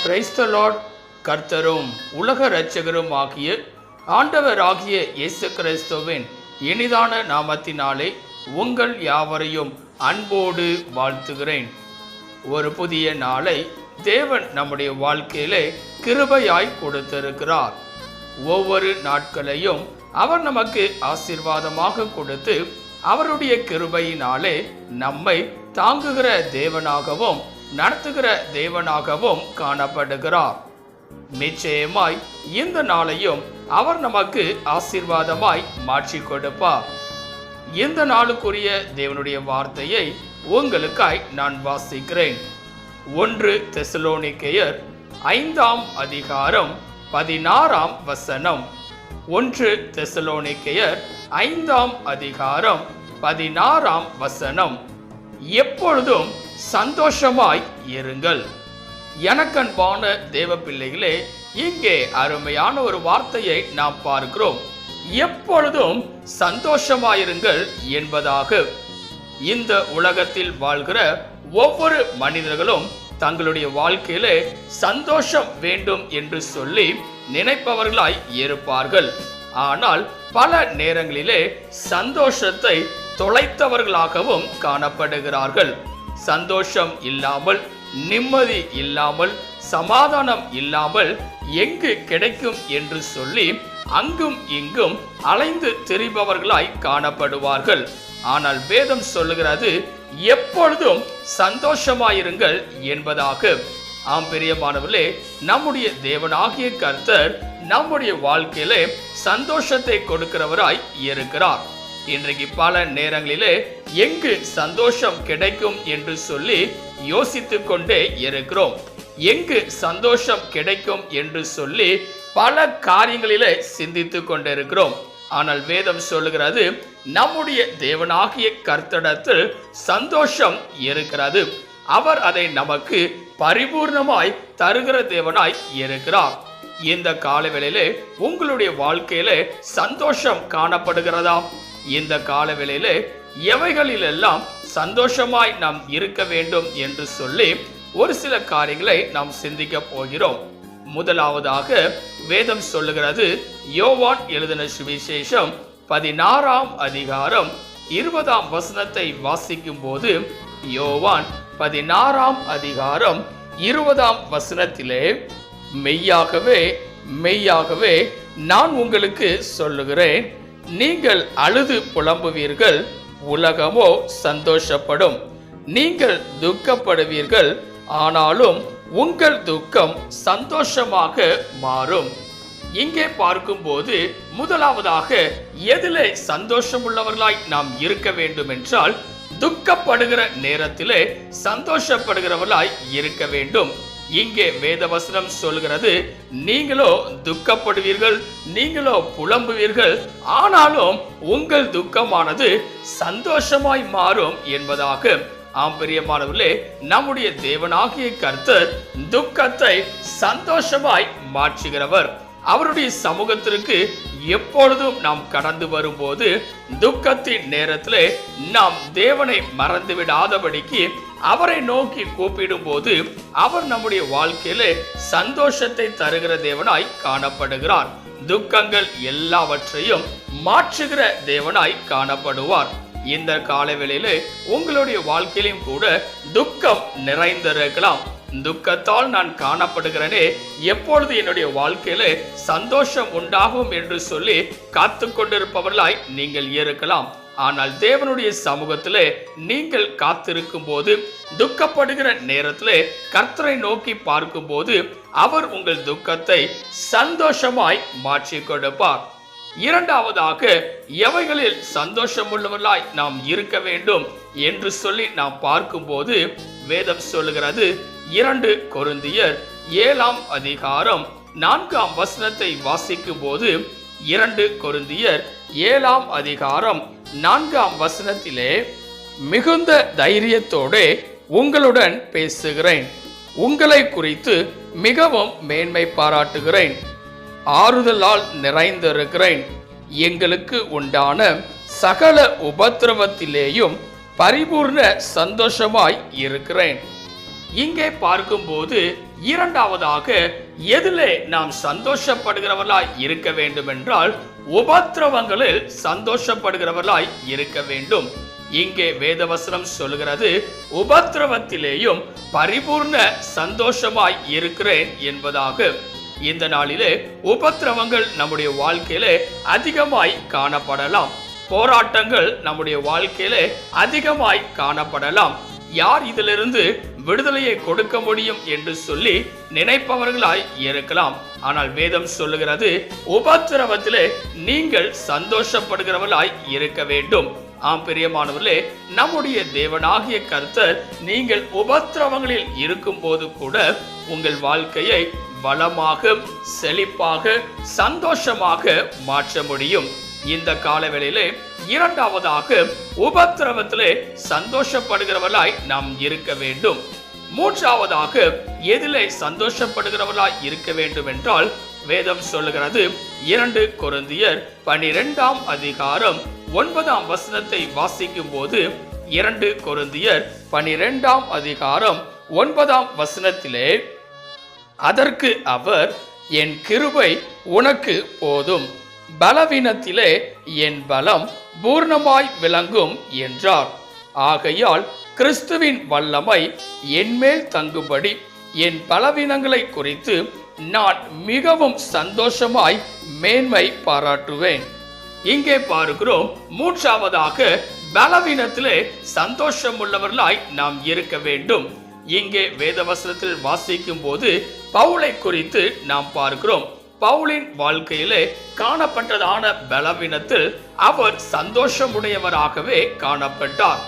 Praise the Lord. கர்த்தரும் உலக இரட்சகரும் ஆகிய ஆண்டவராகிய இயேசு கிறிஸ்துவின் இனிதான நாமத்தினாலே உங்கள் யாவரையும் அன்போடு வாழ்த்துகிறேன். ஒரு புதிய நாளை தேவன் நம்முடைய வாழ்க்கையிலே கிருபையாய் கொடுத்திருக்கிறார். ஒவ்வொரு நாட்களையும் அவர் நமக்கு ஆசீர்வாதமாக கொடுத்து அவருடைய கிருபையினாலே நம்மை தாங்குகிற தேவனாகவும் நடத்துகிற தேவனாகவும் காணப்படுகிறார். நிச்சயமாய் இந்த நாளையும் அவர் நமக்கு ஆசீர்வாதமாய் மாற்றி கொடுப்பார். இந்த நாளுக்குரிய தேவனுடைய வார்த்தையை உங்களுக்காய் நான் வாசிக்கிறேன். 1 தெசலோனிக்கேயர் 5ஆம் அதிகாரம் 16ஆம் வசனம். 1 தெசலோனிக்கேயர் 5ஆம் அதிகாரம் 16ஆம் வசனம். எப்பொழுதும் சந்தோஷமாய் இருங்கள். எனக்கன்பான தேவ பிள்ளைகளே, இங்கே அருமையான ஒரு வார்த்தையை நாம் பார்க்கிறோம். எப்பொழுதும் சந்தோஷமாயிருங்கள் என்பதாக. இந்த உலகத்தில் வாழ்கிற ஒவ்வொரு மனிதர்களும் தங்களுடைய வாழ்க்கையிலே சந்தோஷம் வேண்டும் என்று சொல்லி நினைப்பவர்களாய் இருப்பார்கள். ஆனால் பல நேரங்களிலே சந்தோஷத்தை தொலைத்தவர்களாகவும் காணப்படுகிறார்கள். சந்தோஷம் இல்லாமல், நிம்மதி இல்லாமல், சமாதானம் இல்லாமல் எங்கு கிடைக்கும் என்று சொல்லி அங்கும் இங்கும் அலைந்து திரிபவர்களாய் காணப்படுவார்கள். ஆனால் வேதம் சொல்லுகிறது, எப்பொழுதும் சந்தோஷமாயிருங்கள் என்பதாக. ஆம் பிரியமானவர்களே, நம்முடைய தேவனாகிய கர்த்தர் நம்முடைய வாழ்க்கையிலே சந்தோஷத்தை கொடுக்கிறவராய் இருக்கிறார். இன்றைக்கு பல நேரங்களிலே எங்கு சந்தோஷம் கிடைக்கும் என்று சொல்லி யோசித்துக் கொண்டே இருக்கிறோம். எங்கு சந்தோஷம் கிடைக்கும் என்று சொல்லி பல காரியங்களிலே சிந்தித்துக் கொண்டிருக்கிறோம். ஆனால் வேதம் சொல்லுகிறது, நம்முடைய தேவனாகிய கர்த்தரிடத்தில் சந்தோஷம் இருக்கிறது. அவர் அதை நமக்கு பரிபூர்ணமாய் தருகிற தேவனாய் இருக்கிறார். இந்த காலவேளையிலே உங்களுடைய வாழ்க்கையிலே சந்தோஷம் காணப்படுகிறதா? இந்த காலவேளையிலே எவைகளிலெல்லாம் சந்தோஷமாய் நாம் இருக்க வேண்டும் என்று சொல்லி ஒரு சில காரியங்களை நாம் சிந்திக்க போகிறோம். முதலாவதாக வேதம் சொல்லுகிறது, யோவான் எழுதின சுவிசேஷம் 16ஆம் அதிகாரம் 20ஆம் வசனத்தை வாசிக்கும் போது, யோவான் 16ஆம் அதிகாரம் 20ஆம் வசனத்திலே, மெய்யாகவே மெய்யாகவே நான் உங்களுக்கு சொல்லுகிறேன், நீங்கள் அழுது புலம்புவீர்கள், உலகமோ சந்தோஷப்படும். நீங்கள் துக்கப்படுவீர்கள், ஆனாலும் உங்கள் துக்கம் சந்தோஷமாக மாறும். இங்கே பார்க்கும்போது முதலாவதாக எதிலே சந்தோஷம் உள்ளவர்களாய் நாம் இருக்க வேண்டும் என்றால், துக்கப்படுகிற நேரத்திலே சந்தோஷப்படுகிறவர்களாய் இருக்க வேண்டும். இங்கே வேதவசனம் சொல்கிறது, நீங்களோ துக்கப்படுவீர்கள், நீங்களோ புலம்புவீர்கள், ஆனாலும் உங்கள் துக்கமானது சந்தோஷமாய் மாறும் என்பதாக. ஆம் பிரியமானவர்களே, நம்முடைய தேவனாகிய கர்த்தர் துக்கத்தை சந்தோஷமாய் மாற்றுகிறவர். அவருடைய சமூகத்திற்கு எப்பொழுதும் நாம் கடந்து வரும்போது துக்கத்தின் நேரத்திலே நாம் தேவனை மறந்து விடாதபடிக்கு அவரை நோக்கி கூப்பிடும் போது அவர் நம்முடைய வாழ்க்கையிலே சந்தோஷத்தை தருகிற தேவனாய் காணப்படுகிறார். துக்கங்கள் எல்லாவற்றையும் மாற்றுகிற தேவனாய் காணப்படுவார். இந்த காலவேளையிலே உங்களுடைய வாழ்க்கையிலும் கூட துக்கம் நிறைந்திருக்கலாம். துக்கத்தால் நான் காணப்படுகிறேனே, எப்பொழுது என்னுடைய வாழ்க்கையிலே சந்தோஷம் உண்டாகும் என்று சொல்லி காத்து கொண்டிருப்பவர்களாய் நீங்கள் இருக்கலாம். ஆனால் தேவனுடைய சமூகத்திலே நீங்கள் காத்திருக்கும் போது, துக்கப்படுகிற நேரத்திலே கர்த்தரை நோக்கி பார்க்கும் போது அவர் உங்கள் துக்கத்தை சந்தோஷமாய் மாற்றி கொடுப்பார். இரண்டாவதாக, எவைகளில் சந்தோஷம் உள்ளவர்களாய் நாம் இருக்க வேண்டும் என்று சொல்லி நாம் பார்க்கும்போது வேதம் சொல்லுகிறது, 2 கொரிந்தியர் 7ஆம் அதிகாரம் 4ஆம் வசனத்தை வாசிக்கும் போது, 2 கொரிந்தியர் 7ஆம் அதிகாரம் 4ஆம் வசனத்திலே, மிகுந்த தைரியத்தோடு உங்களுடன் பேசுகிறேன், உங்களை குறித்து மிகவும் மேன்மை பாராட்டுகிறேன், ஆறுதலால் நிறைந்திருக்கிறேன், எங்களுக்கு உண்டான சகல உபத்திரவத்திலேயும் பரிபூர்ண சந்தோஷமாய் இருக்கிறேன். இங்கே பார்க்கும்போது இரண்டாவதாக எதிலே நாம் சந்தோஷப்படுகிறவர்களாய் இருக்க வேண்டும் என்றால் உபத்திரவங்களில் சந்தோஷப்படுகிறவர்களாய் இருக்க வேண்டும். இங்கே வேதவசனம் சொல்கிறது, உபத்திரவத்திலேயும் பரிபூர்ண சந்தோஷமாய் இருக்கிறேன் என்பதாக. இந்த நாளிலே உபத்திரவங்கள் நம்முடைய வாழ்க்கையிலே அதிகமாய் காணப்படலாம். போராட்டங்கள் நம்முடைய வாழ்க்கையிலே அதிகமாய் காணப்படலாம். யார் இதிலிருந்து விடுதலையை கொடுக்க முடியும் என்று சொல்லி நினைப்பவர்களாய் இருக்கலாம். ஆனால் வேதம் சொல்லுகிறது, உபத்திரவத்திலே நீங்கள் சந்தோஷப்படுகிறவர்களாய் இருக்க வேண்டும். ஆம் பிரியமானவர்களே, நம்முடைய தேவனாகிய கர்த்தர் நீங்கள் உபத்திரவங்களில் இருக்கும் போது கூட உங்கள் வாழ்க்கையை வளமாக, செழிப்பாக, சந்தோஷமாக மாற்ற முடியும். இந்த காலவேளையிலே இரண்டாவதாக உபத்திரவத்திலே சந்தோஷப்படுகிறவர்களாய் நாம் இருக்க வேண்டும். மூன்றாவதாக எதிலே சந்தோஷப்படுகிறவர்களாய் இருக்க வேண்டும் என்றால் வேதம் சொல்லுகிறது, 2 கொரிந்தியர் 12ஆம் அதிகாரம் 9ஆம் வசனத்தை வாசிக்கும் போது 2 கொரிந்தியர் 12ஆம் அதிகாரம் 9ஆம் வசனத்திலே, அதற்கு அவர், என் கிருபை உனக்கு போதும், பலவீனத்திலே என் பலம் பூர்ணமாய் விளங்கும் என்றார். ஆகையால் கிறிஸ்துவின் வல்லமை என்மேல் தங்கும்படி என் பலவீனங்களை குறித்து நான் மிகவும் சந்தோஷமாய் மேன்மை பாராட்டுவேன். இங்கே பார்க்கிறோம், மூன்றாவதாக பலவீனத்திலே சந்தோஷம் உள்ளவர்களாய் நாம் இருக்க வேண்டும். இங்கே வேதவசனத்தில் வாசிக்கும் போது பவுலை குறித்து நாம் பார்க்கிறோம். பவுலின் வாழ்க்கையிலே காணப்பட்டதான பலவீனத்தில் அவர் சந்தோஷமுடையவராகவே காணப்பட்டார்.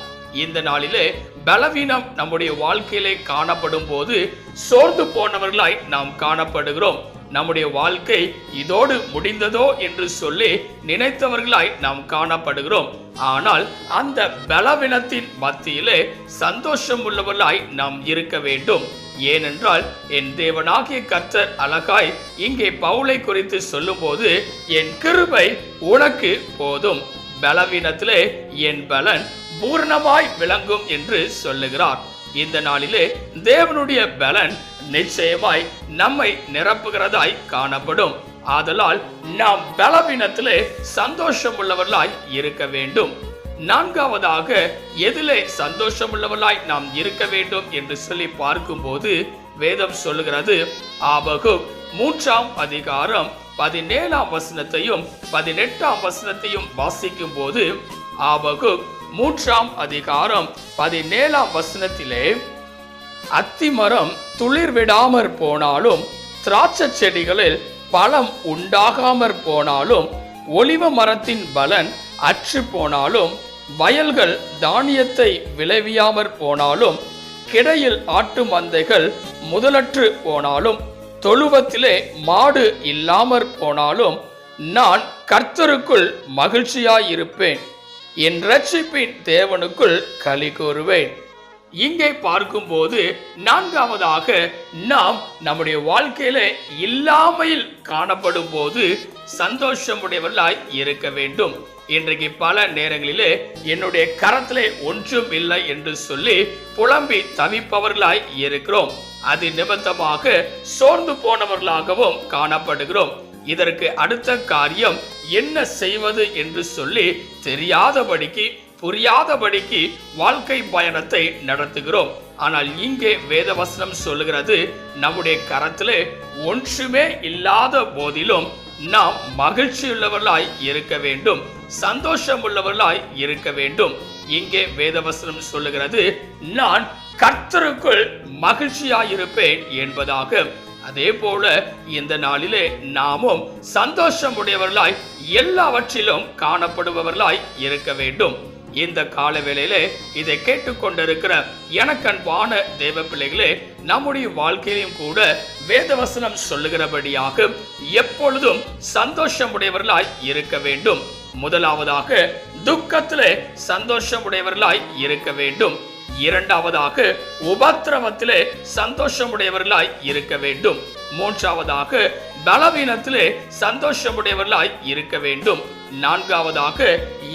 இந்த நாளிலே பலவீனம் நம்முடைய வாழ்க்கையிலே காணப்படும் போது சோர்ந்து போனவர்களாய் நாம் காணப்படுகிறோம். நம்முடைய வாழ்க்கை இதோடு முடிந்ததோ என்று சொல்லி நினைத்தவர்களாய் நாம் காணப்படுகிறோம். ஆனால் அந்த பலவீனத்தின் மத்தியிலே சந்தோஷம் உள்ளவர்களாய் நாம் இருக்க வேண்டும். ஏனென்றால் என் தேவனாகிய கர்த்தர் அழகாய் இங்கே பவுலை குறித்து சொல்லும் போது, என் கிருபை உனக்கு போதும், பலவீனத்திலே என் பலன் பூர்ணமாய் விளங்கும் என்று சொல்லுகிறார். இந்த நாளிலே தேவனுடைய பலன் நிச்சயமாய் நம்மை நிரப்புகிறதாய் காணப்படும். ஆதலால் நாம் பலவீனத்திலே சந்தோஷம் உள்ளவர்களாய் இருக்க வேண்டும். நான்காவதாக எதிலே சந்தோஷம் உள்ளவர்களாய் நாம் இருக்க வேண்டும் என்று சொல்லி பார்க்கும் போது வேதம் சொல்லுகிறது, ஆபகுக் 3ஆம் அதிகாரம் 17ஆம் வசனத்தையும் 18ஆம் வசனத்தையும் வாசிக்கும் போது, ஆபகுக் 3ஆம் அதிகாரம் 17ஆம் வசனத்திலே, அத்திமரம் துளிர் விடாமற் போனாலும், திராட்சை செடிகளில் பழம் உண்டாகாமற் போனாலும், ஒலிவ மரத்தின் பலன் அற்று போனாலும், வயல்கள் தானியத்தை விளைவியாமற் போனாலும், கிடையில் ஆட்டு மந்தைகள் முதலற்று போனாலும், தொழுவத்திலே மாடு இல்லாமற் போனாலும், நான் கர்த்தருக்குள் மகிழ்ச்சியாயிருப்பேன், என் இரட்சிப்பின் தேவனுக்குள் களி கூறுவேன். இங்கே பார்க்கும்போது நான்காவதாக நாம் நம்முடைய வாழ்க்கையில இல்லாமையில் காணப்படும் போது சந்தோஷமுடையவர்களாய் இருக்க வேண்டும். இன்றைக்கு பல நேரங்களிலே என்னுடைய கரத்திலே ஒன்றும் இல்லை என்று சொல்லி புலம்பி தவிப்பவர்களாய் இருக்கிறோம். அது நிமித்தமாக சோர்ந்து போனவர்களாகவும் காணப்படுகிறோம். இதற்கு அடுத்த காரியம் என்ன செய்வது என்று சொல்லி தெரியாதபடிக்கு, புரியாதபடிக்கு வாழ்க்கை பயணத்தை நடத்துகிறோம். ஆனால் இங்கே வேதவசனம் சொல்லுகிறது, நம்முடைய கரத்திலே ஒன்றுமே இல்லாத போதிலும் நாம் மகிழ்ச்சி உள்ளவர்களாய் இருக்க வேண்டும், சந்தோஷம் உள்ளவர்களாய் இருக்க வேண்டும். இங்கே வேதவசனம் சொல்லுகிறது, நான் கர்த்தருக்குள் மகிழ்ச்சியாயிருப்பேன் என்பதாக. அதே போல இந்த நாளிலே நாமும் சந்தோஷம் உடையவர்களாய் எல்லாவற்றிலும் காணப்படுபவர்களாய் இருக்க வேண்டும். இந்த கால வேளையிலே இதை கேட்டுக்கொண்டிருக்கிற எனக்கு அன்பான தேவ பிள்ளைகளே, நம்முடைய வாழ்க்கையிலும் கூட வேதவசனம் சொல்லுகிறபடியாக எப்பொழுதும் சந்தோஷம் உடையவர்களாய் இருக்க வேண்டும். முதலாவதாக துக்கத்திலே சந்தோஷம் உடையவர்களாய் இருக்க வேண்டும். இரண்டாவதாக உபத்திரவத்திலே சந்தோஷமுடையவர்களாய் இருக்க வேண்டும். மூன்றாவதாக பலவீனத்திலே சந்தோஷமுடையவர்களாய் இருக்க வேண்டும். நான்காவதாக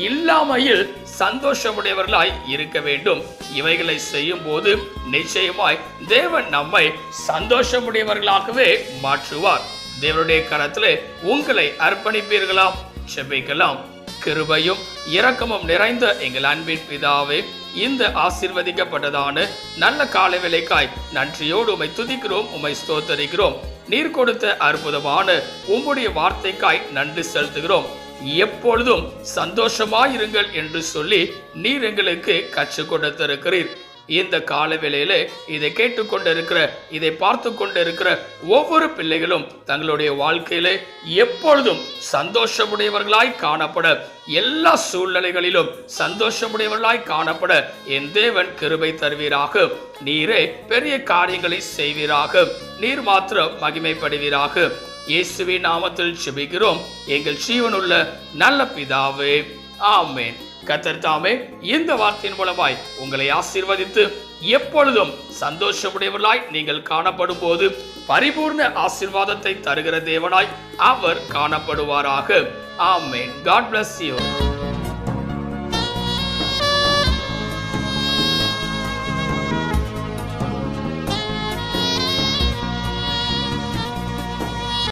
இல்லாமையில் சந்தோஷமுடையவர்களாய் இருக்க வேண்டும். இவைகளை செய்யும் போது நிச்சயமாய் தேவன் நம்மை சந்தோஷமுடையவர்களாகவே மாற்றுவார். தேவனுடைய கரத்திலே உங்களை அர்ப்பணிப்பீர்களா? செபிக்கலாம். கிருபையும் இரக்கமும் நிறைந்த எங்கள் அன்பின் பிதாவே, இந்த ஆசீர்வதிக்கப்பட்டதான நல்ல காலை வேளைக்காய் நன்றியோடு உம்மை துதிக்கிறோம், உம்மை ஸ்தோத்தரிக்கிறோம். நீர் கொடுத்த அற்புதமான உம்முடைய வார்த்தைக்காய் நன்றி செலுத்துகிறோம். எப்பொழுதும் சந்தோஷமாயிருங்கள் என்று சொல்லி நீர் எங்களுக்கு கற்றுக் கொடுத்திருக்கிறீர். இந்த கால வேளையில இதை கேட்டுக்கொண்டிருக்கிற, இதை பார்த்து கொண்டிருக்கிற ஒவ்வொரு பிள்ளைகளும் தங்களுடைய வாழ்க்கையில எப்பொழுதும் சந்தோஷமுடையவர்களாய் காணப்பட, எல்லா சூழ்நிலைகளிலும் சந்தோஷமுடையவர்களாய் காணப்பட என் தேவன் கிருபை தருவீராக. நீரே பெரிய காரியங்களை செய்வீராக. நீர் மாத்திரம் மகிமைப்படுவீராக. இயேசுவின் நாமத்தில் ஜெபிக்கிறோம் எங்கள் ஜீவனுள்ள நல்ல பிதாவே, ஆமென். கர்த்தர் தாமே இந்த வார்த்தையின் மூலமாய் உங்களை ஆசீர்வதித்து எப்பொழுதும் சந்தோஷமுடையவர்களாய் நீங்கள் காணப்படும் போது பரிபூர்ண ஆசீர்வாதத்தை தருகிற தேவனாய் அவர் காணப்படுவாராக. ஆமென். God bless you.